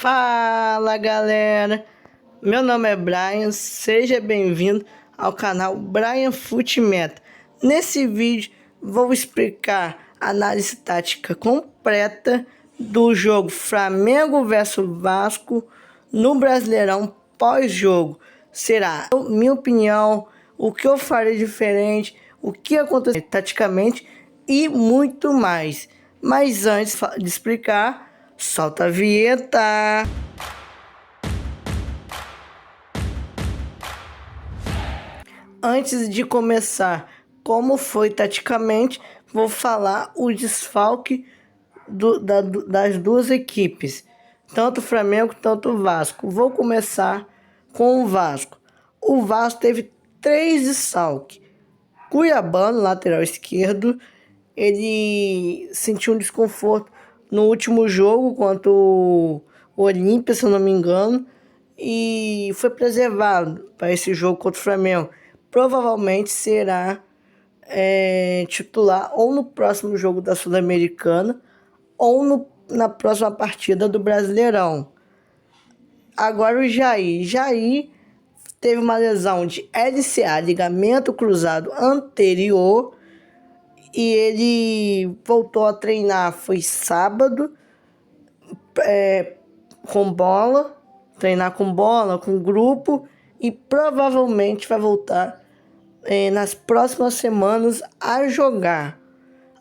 Fala galera, meu nome é Brian, seja bem-vindo ao canal Brian Fute Meta. Nesse vídeo vou explicar a análise tática completa do jogo Flamengo versus Vasco no Brasileirão pós-jogo. Será minha opinião, o que eu farei diferente, o que aconteceu taticamente e muito mais. Mas antes de explicar, solta a vinheta. Antes de começar, como foi taticamente, vou falar o desfalque das duas equipes, tanto o Flamengo quanto o Vasco. Vou começar com o Vasco. O Vasco teve 3 desfalques. Cuiabano, lateral esquerdo, ele sentiu um desconforto no último jogo contra o Olímpia, se eu não me engano, e foi preservado para esse jogo contra o Flamengo. Provavelmente será titular ou no próximo jogo da Sul-Americana ou na próxima partida do Brasileirão. Agora o Jair teve uma lesão de LCA, ligamento cruzado anterior, e ele voltou a treinar, foi sábado, treinar com bola, com grupo, e provavelmente vai voltar nas próximas semanas a jogar.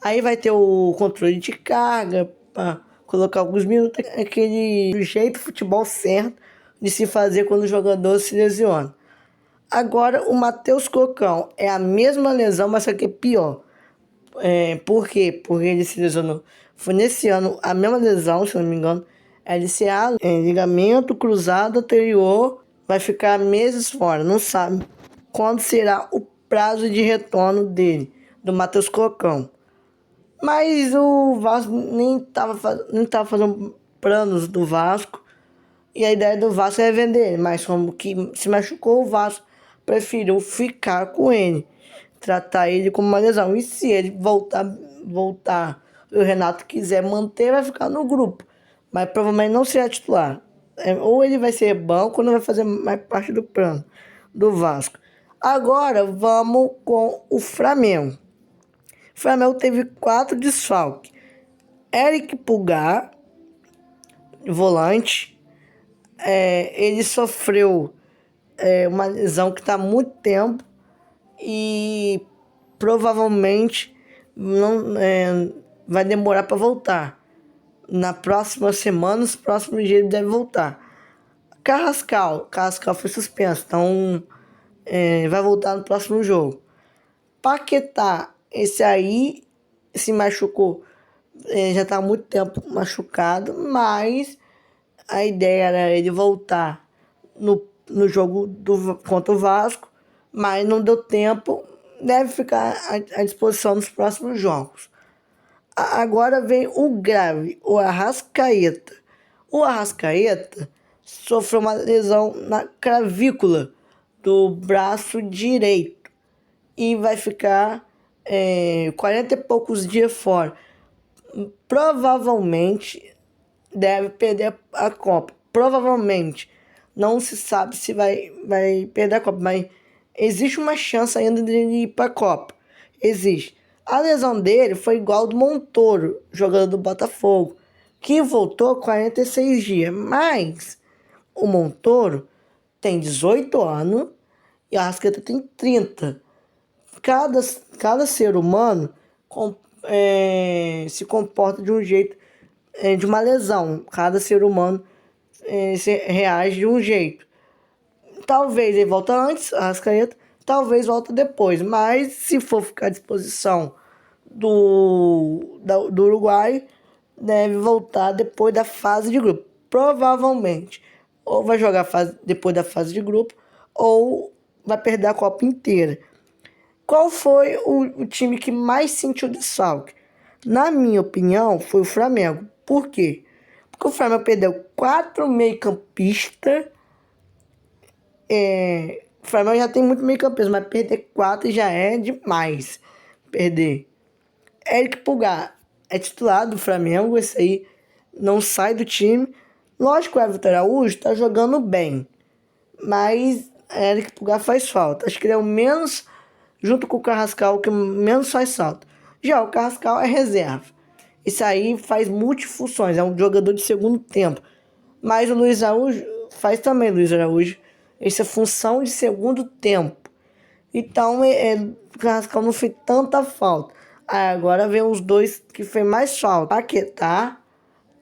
Aí vai ter o controle de carga, para colocar alguns minutos, aquele jeito futebol certo de se fazer quando o jogador se lesiona. Agora o Matheus Cocão é a mesma lesão, mas só que é pior. Por quê? Porque ele se lesionou. Foi nesse ano a mesma lesão, se não me engano. LCA, ligamento cruzado anterior, vai ficar meses fora. Não sabe quando será o prazo de retorno dele, do Matheus Cocão. Mas o Vasco nem tava fazendo planos do Vasco. E a ideia do Vasco é vender ele. Mas como que se machucou, o Vasco preferiu ficar com ele, tratar ele como uma lesão. E se ele voltar, e o Renato quiser manter, vai ficar no grupo. Mas provavelmente não será titular. Ou ele vai ser banco ou não vai fazer mais parte do plano do Vasco. Agora vamos com o Flamengo. O Flamengo teve 4 desfalques. Eric Pulgar, volante, ele sofreu uma lesão que está há muito tempo e provavelmente não vai demorar para voltar. Na próxima semana, nos próximos dias ele deve voltar. Carrascal foi suspenso, então vai voltar no próximo jogo. Paquetá, esse aí se machucou, já está há muito tempo machucado, mas a ideia era ele voltar no jogo contra o Vasco, mas não deu tempo, deve ficar à disposição nos próximos jogos. Agora vem o grave, o Arrascaeta. O Arrascaeta sofreu uma lesão na clavícula do braço direito e vai ficar 40 e poucos dias fora. Provavelmente deve perder a Copa. Provavelmente. Não se sabe se vai perder a Copa, mas existe uma chance ainda de ele ir para a Copa. Existe. A lesão dele foi igual do Montoro, jogador do Botafogo, que voltou 46 dias. Mas o Montoro tem 18 anos e a Arrascaeta tem 30. Cada ser humano se comporta de um jeito, de uma lesão. Cada ser humano reage de um jeito. Talvez ele volte antes, a Arrascaeta, talvez volte depois. Mas se for ficar à disposição do Uruguai, deve voltar depois da fase de grupo. Provavelmente. Ou vai jogar depois da fase de grupo, ou vai perder a Copa inteira. Qual foi o time que mais sentiu desfalque? Na minha opinião, foi o Flamengo. Por quê? Porque o Flamengo perdeu 4 meio-campistas. O Flamengo já tem muito meio-campista, mas perder 4 já é demais. Perder. Eric Pulgar é titular do Flamengo, esse aí não sai do time. Lógico que o Everton Araújo tá jogando bem, mas Eric Pulgar faz falta. Acho que ele é o menos, junto com o Carrascal, que menos faz falta. Já o Carrascal é reserva. Isso aí faz multifunções, é um jogador de segundo tempo. Mas o Luiz Araújo faz também, Luiz Araújo. Essa função de segundo tempo. Então, o Carrascal não fez tanta falta. Aí agora vem os dois que fez mais falta. Paquetá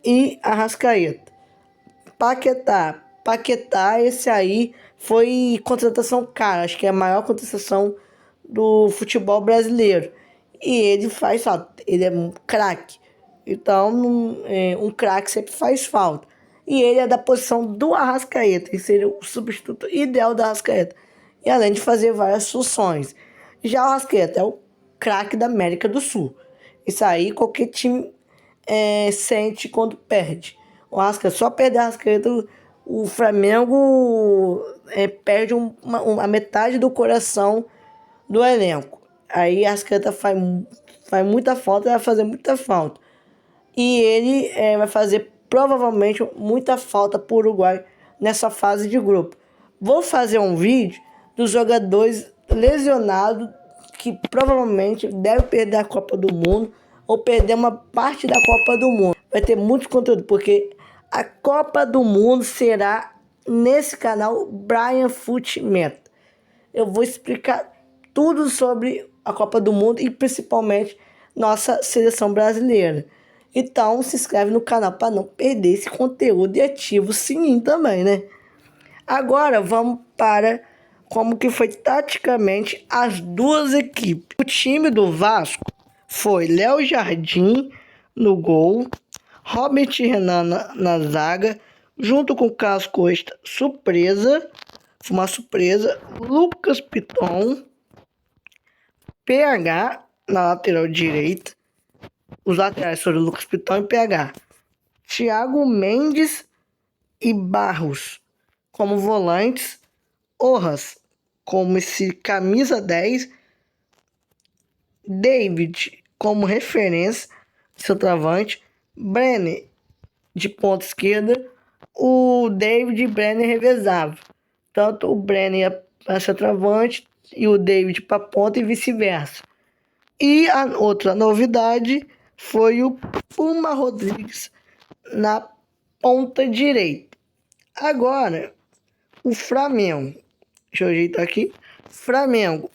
e Arrascaeta. Paquetá, esse aí foi contratação cara. Acho que é a maior contratação do futebol brasileiro. E ele faz falta. Ele é um craque. Então, um craque sempre faz falta. E ele é da posição do Arrascaeta. Ele seria o substituto ideal do Arrascaeta. E além de fazer várias funções. Já o Arrascaeta é o craque da América do Sul. Isso aí qualquer time sente quando perde. O Arrascaeta, só perder o Arrascaeta, o Flamengo perde a metade do coração do elenco. Aí a Arrascaeta faz muita falta, vai fazer muita falta. E ele vai fazer provavelmente muita falta para o Uruguai nessa fase de grupo. Vou fazer um vídeo dos jogadores lesionados que provavelmente devem perder a Copa do Mundo ou perder uma parte da Copa do Mundo. Vai ter muito conteúdo, porque a Copa do Mundo será nesse canal Brian Foot Meta. Eu vou explicar tudo sobre a Copa do Mundo e principalmente nossa seleção brasileira. Então se inscreve no canal para não perder esse conteúdo e ativa o sininho também, né? Agora vamos para como que foi taticamente as duas equipes. O time do Vasco foi Léo Jardim no gol, Robert Renan na zaga, junto com Carlos Costa, foi uma surpresa, Lucas Piton, PH na lateral direita, os laterais foram Lucas Piton e PH, Thiago Mendes e Barros como volantes, Orras como esse camisa 10, David como referência, centroavante, Brenner de ponta esquerda, o David e Brenner revezavam. Tanto o Brenner ia para centroavante e o David para ponta e vice-versa. E a outra novidade foi o Puma Rodrigues na ponta direita. Agora, o Flamengo. Deixa eu ajeitar aqui. Flamengo.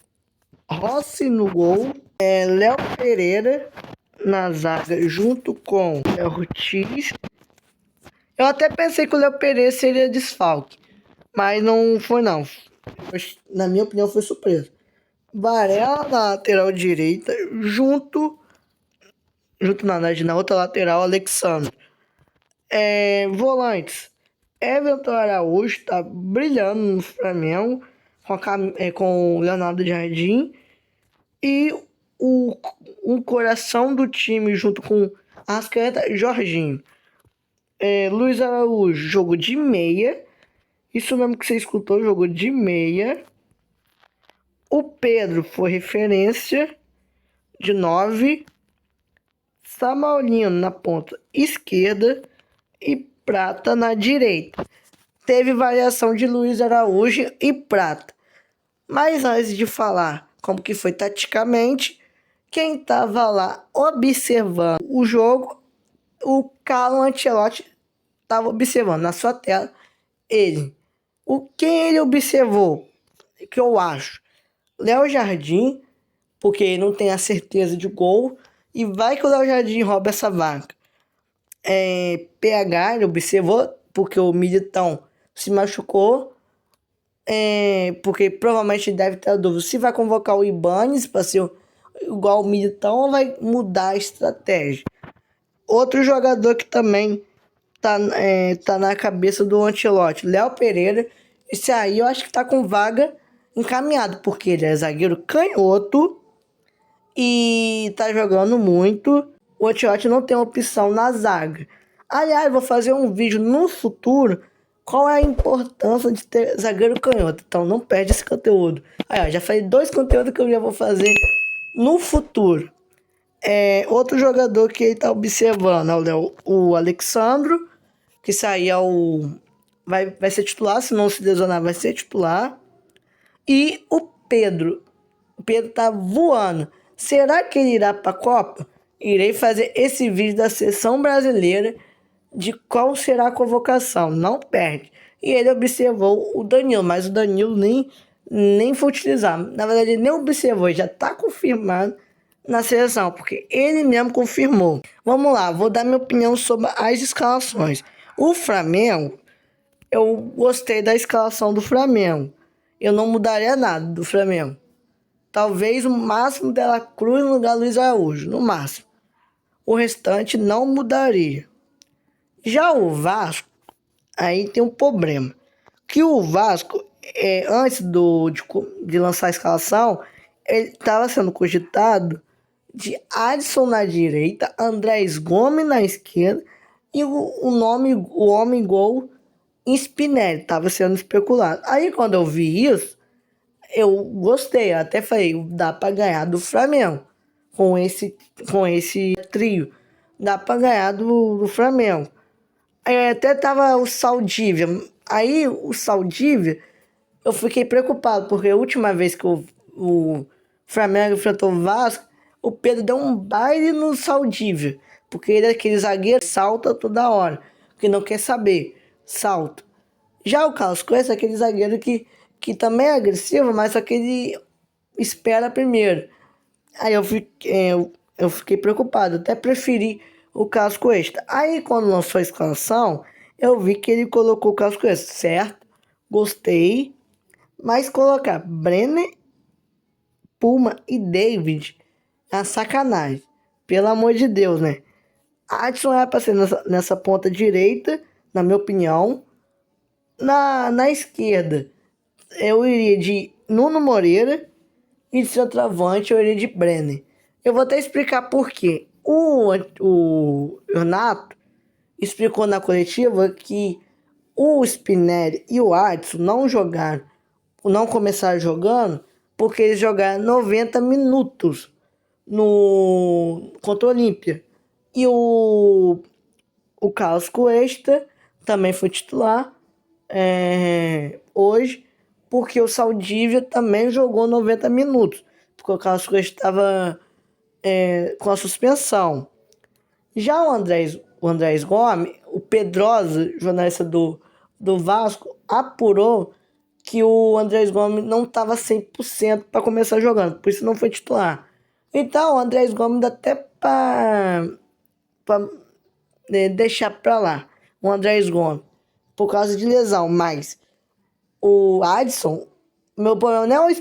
Rossi no gol. Léo Pereira na zaga junto com Léo Ortiz. Eu até pensei que o Léo Pereira seria desfalque, mas não foi não. Na minha opinião foi surpresa. Varela na lateral direita, junto na outra lateral, Alexandre. Volantes. Everton Araújo está brilhando no Flamengo com o Leonardo Jardim. E um coração do time junto com Arrascaeta, Jorginho. Luiz Araújo, jogo de meia. Isso mesmo que você escutou, jogo de meia. O Pedro foi referência de 9. Samaulino na ponta esquerda e Prata na direita. Teve variação de Luiz Araújo e Prata. Mas antes de falar como que foi taticamente, quem estava lá observando o jogo, o Carlo Ancelotti estava observando na sua tela quem ele observou, que eu acho, Léo Jardim, porque ele não tem a certeza de gol, e vai que o Léo Jardim rouba essa vaga. PH, ele observou, porque o Militão se machucou, porque provavelmente deve ter a dúvida se vai convocar o Ibanes para ser igual o Militão ou vai mudar a estratégia. Outro jogador que também tá na cabeça do Ancelotti, Léo Pereira. Esse aí eu acho que tá com vaga encaminhado, porque ele é zagueiro canhoto e tá jogando muito. O Ancelotti não tem opção na zaga. Aliás, vou fazer um vídeo no futuro qual é a importância de ter zagueiro canhoto. Então não perde esse conteúdo. Aí, ó, já falei 2 conteúdos que eu já vou fazer no futuro. Outro jogador que ele tá observando é o Alexandro, que saía o... Vai ser titular, se não se lesionar, vai ser titular. E o Pedro. O Pedro tá voando. Será que ele irá para a Copa? Irei fazer esse vídeo da seleção brasileira de qual será a convocação. Não perde. E ele observou o Danilo, mas o Danilo nem foi utilizado. Na verdade, ele nem observou, já está confirmado na seleção, porque ele mesmo confirmou. Vamos lá, vou dar minha opinião sobre as escalações. O Flamengo, eu gostei da escalação do Flamengo. Eu não mudaria nada do Flamengo. Talvez o máximo dela Cruz no lugar do Luiz Araújo, no máximo. O restante não mudaria. Já o Vasco, aí tem um problema. Que o Vasco, antes de lançar a escalação, ele estava sendo cogitado de Adson na direita, Andrés Gomes na esquerda e o homem gol Spinelli estava sendo especulado. Aí quando eu vi isso, eu gostei, eu até falei, dá para ganhar do Flamengo com esse trio, dá para ganhar do Flamengo. Até tava o Saldívia. Aí o Saldívia, eu fiquei preocupado, porque a última vez que o Flamengo enfrentou o Vasco, o Pedro deu um baile no Saldívia, porque ele é aquele zagueiro que salta toda hora, que não quer saber, salta. Já o Carlos Coelho é aquele zagueiro que também é agressivo, mas só que ele espera primeiro. Aí eu fiquei preocupado, até preferi o casco extra. Aí quando lançou a escalação, eu vi que ele colocou o casco extra, certo? Gostei, mas colocar Brenner, Puma e David é sacanagem. Pelo amor de Deus, né? Adson era para ser nessa ponta direita, na minha opinião. Na esquerda, eu iria de Nuno Moreira e de centroavante eu iria de Brenner. Eu vou até explicar por quê. O Renato explicou na coletiva que o Spinelli e o Adson não começaram jogando porque eles jogaram 90 minutos contra o Olímpia. E o Carlos Cuesta também foi titular hoje, porque o Saldívia também jogou 90 minutos, porque o Carlos Cuesta estava com a suspensão. Já o Andrés Gomes, o Pedrosa, jornalista do Vasco, apurou que o Andrés Gomes não estava 100% para começar jogando, por isso não foi titular. Então o Andrés Gomes dá até para deixar para lá, o Andrés Gomes, por causa de lesão, mas o Adson, meu problema não é o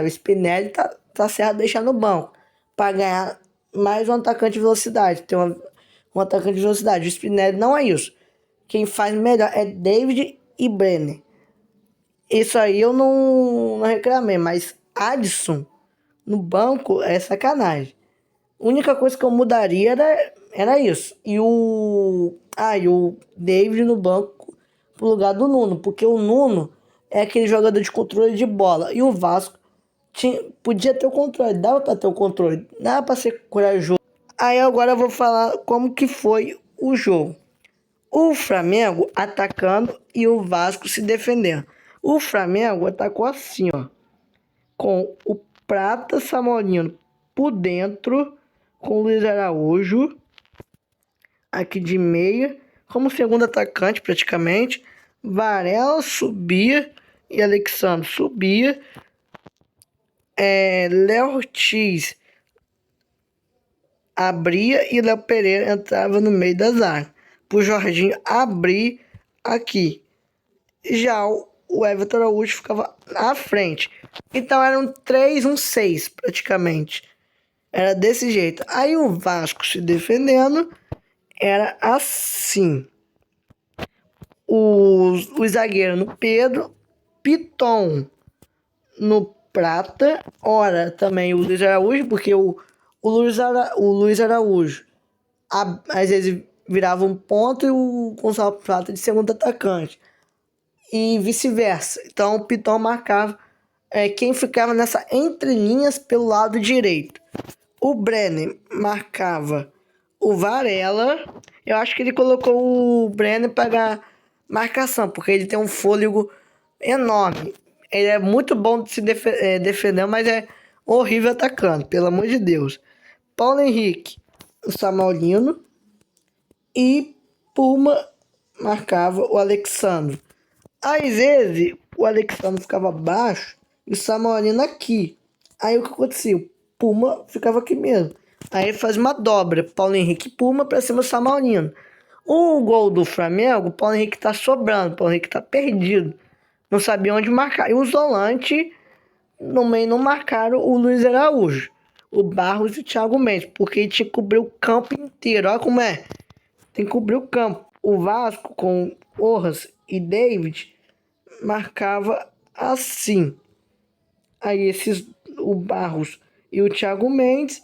Spinelli tá certo deixar no banco, para ganhar mais um atacante de velocidade, ter um atacante de velocidade. O Spinelli não é isso. Quem faz melhor é David e Brenner. Isso aí eu não reclamei, mas Adson no banco é sacanagem. A única coisa que eu mudaria era isso. E o David no banco pro lugar do Nuno, porque o Nuno é aquele jogador de controle de bola. E o Vasco podia ter o controle, dava para ter o controle, dava para ser corajoso. Aí agora eu vou falar como que foi o jogo. O Flamengo atacando e o Vasco se defendendo. O Flamengo atacou assim, ó, com o Prata Samorino por dentro, com o Luiz Araújo aqui de meia, como segundo atacante praticamente. Varela subia e Alexandre subia. Léo Ortiz abria e Léo Pereira entrava no meio da zaga, pro Jorginho abrir aqui. Já o Everton Araújo ficava à frente. Então era um 3-1-6 praticamente. Era desse jeito. Aí o Vasco se defendendo era assim. O zagueiro no Pedro, Piton no Prata, ora também o Luiz Araújo, porque o Luiz Araújo às vezes virava um ponto e o Gonçalo Prata de segundo atacante. E vice-versa. Então o Piton marcava quem ficava nessa entrelinhas pelo lado direito. O Brenner marcava O Varela, eu acho que ele colocou o Brenner para marcação, porque ele tem um fôlego enorme. Ele é muito bom de se defender, mas é horrível atacando, pelo amor de Deus. Paulo Henrique, o Samuelino e Puma marcava o Alexandre. Às vezes, o Alexandre ficava abaixo e o Samuelino aqui. Aí o que acontecia? O Puma ficava aqui mesmo. Aí faz uma dobra, Paulo Henrique e Puma pra cima do Samuelino. O gol do Flamengo, o Paulo Henrique tá sobrando, o Paulo Henrique tá perdido. Não sabia onde marcar. E os volantes no meio não marcaram o Luiz Araújo, o Barros e o Thiago Mendes, porque ele tinha que cobrir o campo inteiro. Olha como é. Tem que cobrir o campo. O Vasco com Orras e David marcava assim. Aí o Barros e o Thiago Mendes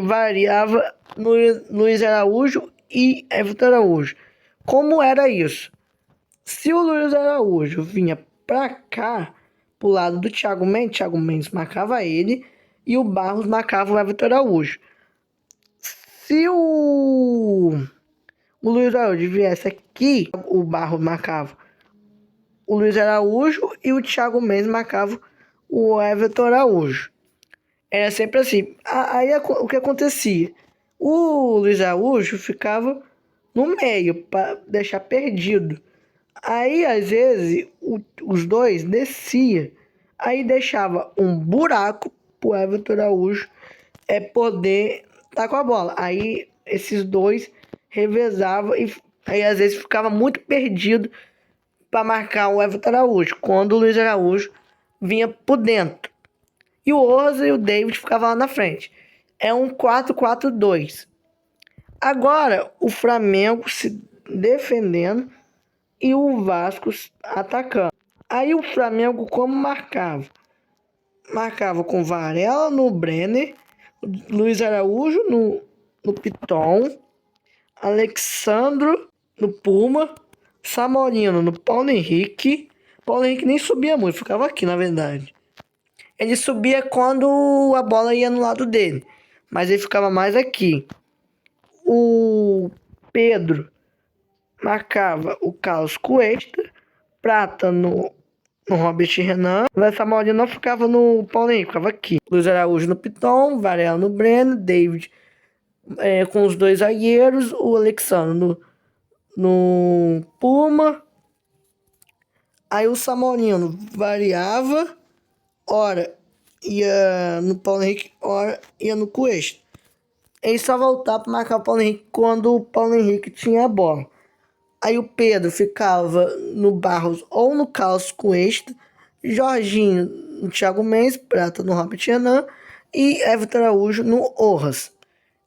variava no Luiz Araújo e Everton Araújo. Como era isso? Se o Luiz Araújo vinha pra cá, pro lado do Thiago Mendes marcava ele e o Barros marcava o Everton Araújo. Se o Luiz Araújo viesse aqui, o Barros marcava o Luiz Araújo e o Thiago Mendes marcava o Everton Araújo. Era sempre assim. Aí o que acontecia? O Luiz Araújo ficava no meio para deixar perdido. Aí às vezes os dois descia. Aí deixava um buraco pro Everton Araújo poder estar com a bola. Aí esses dois revezavam e aí às vezes ficava muito perdido para marcar o Everton Araújo, quando o Luiz Araújo vinha por dentro. E o Orza e o David ficavam lá na frente. É um 4-4-2. Agora, o Flamengo se defendendo e o Vasco atacando. Aí o Flamengo como marcava? Marcava com Varela no Brenner, Luiz Araújo no Piton, Alexandro no Puma, Samorino no Paulo Henrique. Paulo Henrique nem subia muito, ficava aqui na verdade. Ele subia quando a bola ia no lado dele, mas ele ficava mais aqui. O Pedro marcava o Carlos Cuesta, Prata no Robert Renan. O Samuel não ficava no Paulo Henrique, ficava aqui. Luiz Araújo no Piton, Varela no Breno, David com os dois zagueiros, o Alexandre no Puma. Aí o Samorino variava, ora ia no Paulo Henrique, ora ia no Cuesta. Ele só voltava para marcar o Paulo Henrique quando o Paulo Henrique tinha a bola. Aí o Pedro ficava no Barros ou no Carlos Cuesta, Jorginho no Thiago Mendes, Prata no Robert Renan e Everton Araújo no Orras.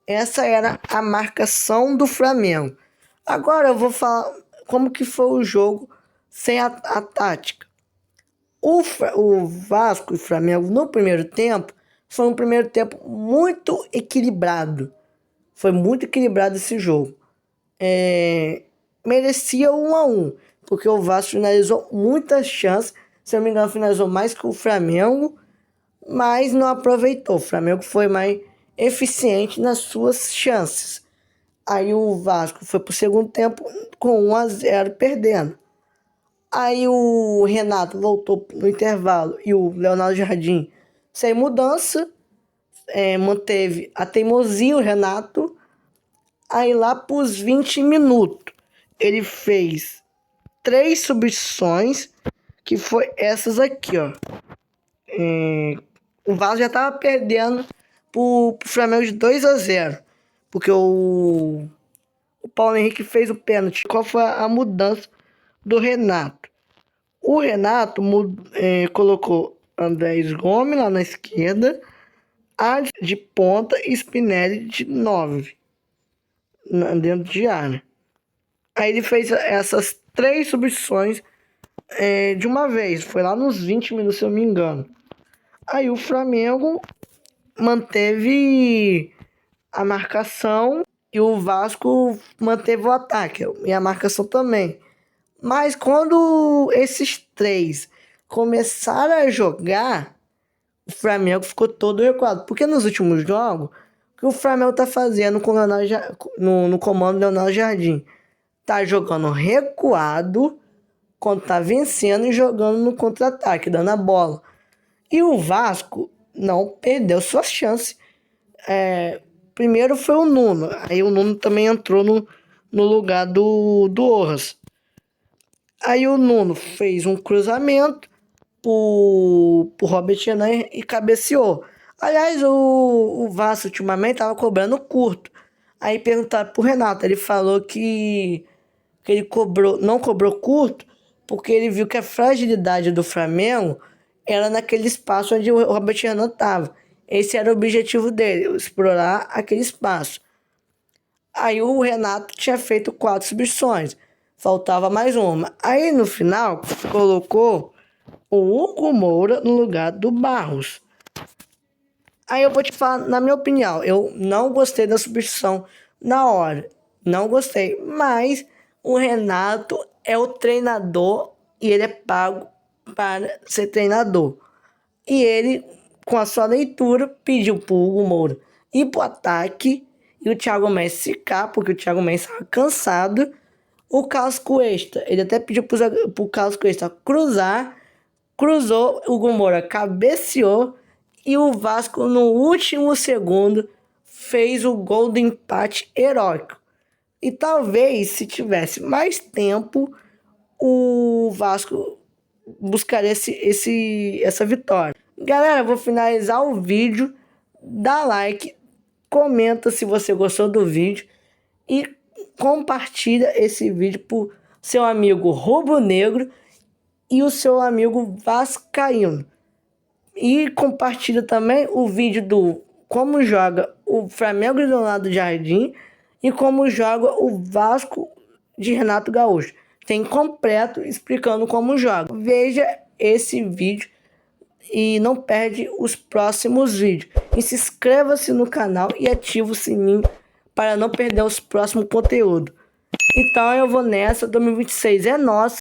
Essa era a marcação do Flamengo. Agora eu vou falar como que foi o jogo sem a tática. O Vasco e o Flamengo no primeiro tempo foi um primeiro tempo muito equilibrado. Foi muito equilibrado esse jogo. Merecia 1-1, porque o Vasco finalizou muitas chances. Se eu não me engano, finalizou mais que o Flamengo, mas não aproveitou. O Flamengo foi mais eficiente nas suas chances. Aí o Vasco foi pro segundo tempo com 1-0 perdendo. Aí o Renato voltou no intervalo e o Leonardo Jardim, sem mudança, manteve a teimosia, o Renato. Aí lá pros 20 minutos, ele fez 3 substituições, que foi essas aqui, ó. O Vasco já tava perdendo pro Flamengo de 2-0, porque o Paulo Henrique fez o pênalti. Qual foi a mudança do Renato? O Renato colocou Andrés Gomes lá na esquerda, Ades de ponta e Spinelli de 9 dentro de área. Aí ele fez essas 3 substituições de uma vez. Foi lá nos 20 minutos, se eu não me engano. Aí o Flamengo manteve a marcação e o Vasco manteve o ataque e a marcação também. Mas quando esses 3 começaram a jogar, o Flamengo ficou todo recuado. Porque nos últimos jogos, que o Flamengo tá fazendo com o no comando Leonardo Jardim? Tá jogando recuado, quando tá vencendo e jogando no contra-ataque, dando a bola. E o Vasco não perdeu sua chance. Primeiro foi o Nuno, aí o Nuno também entrou no lugar do Orras. Aí o Nuno fez um cruzamento pro Robert Renan e cabeceou. Aliás, o Vasco ultimamente tava cobrando curto. Aí perguntaram pro Renato, ele falou que ele não cobrou curto porque ele viu que a fragilidade do Flamengo era naquele espaço onde o Robert Renan estava. Esse era o objetivo dele, explorar aquele espaço. Aí o Renato tinha feito 4 substituições, faltava mais uma. Aí no final colocou o Hugo Moura no lugar do Barros. Aí eu vou te falar, na minha opinião, eu não gostei da substituição na hora. Não gostei, mas o Renato é o treinador e ele é pago para ser treinador. E ele, com a sua leitura, pediu pro Hugo Moura ir pro ataque e o Thiago Mendes ficar, porque o Thiago Mendes estava cansado. O Carlos Cuesta, ele até pediu pro Carlos Cuesta cruzar, cruzou, o Hugo Moura cabeceou e o Vasco, no último segundo, fez o gol do empate heróico. E talvez, se tivesse mais tempo, o Vasco buscaria essa vitória. Galera, eu vou finalizar o vídeo. Dá like, comenta se você gostou do vídeo e compartilha esse vídeo pro seu amigo rubro-negro e o seu amigo vascaíno. E compartilha também o vídeo do como joga o Flamengo de Leonardo Jardim e como joga o Vasco de Renato Gaúcho. Tem completo explicando como joga. Veja esse vídeo e não perde os próximos vídeos. E se inscreva-se no canal e ative o sininho para não perder os próximos conteúdos. Então eu vou nessa, 2026 é nosso.